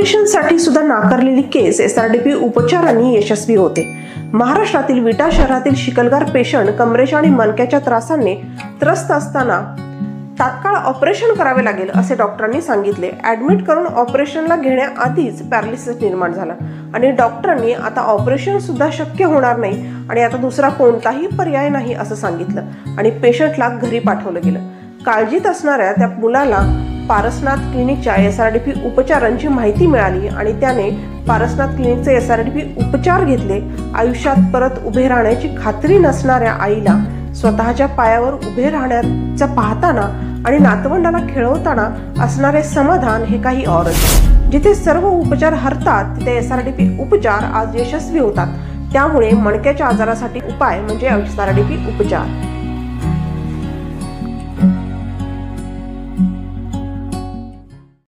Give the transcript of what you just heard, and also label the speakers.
Speaker 1: ऑपरेशनसाठी सुद्धा नाकारलेली केस एसआरडीपी उपचारांनी यशस्वी होते। महाराष्ट्रातील विटा शहरातील शिकलगार पेशंट कमरेच्या आणि मणक्याच्या त्रासाने त्रस्त असताना तात्काळ ऑपरेशन करावे लागेल असे डॉक्टरांनी सांगितले। ॲडमिट करून ऑपरेशनला घेण्याआधीच पॅरालिसिस निर्माण झाला आणि डॉक्टरांनी आता ऑपरेशन सुद्धा शक्य होणार नाही आणि आता दुसरा कोणताही पर्याय नाही असं सांगितलं आणि पेशंटला घरी पाठवलं गेलं। काळजीत असणाऱ्या त्या मुलाला पारसनाथ क्लिनिकच्या एसआरडीपी उपचारांची माहिती मिळाली आणि त्याने पारसनाथ क्लिनिकचे एसआरडीपी उपचार घेतले। आयुष्यात परत उभे राहण्याची खात्री नसणाऱ्या आईला स्वतःच्या पायावर उभे राहण्याचं पाहताना आणि नातवंडाला खेळवताना असणारे समाधान हे काही औरच। जिथे सर्व उपचार हरतात तिथे एसआरडीपी उपचार आज यशस्वी होतात। त्यामुळे मणक्याच्या आजारासाठी उपाय म्हणजे एसआरडीपी उपचार।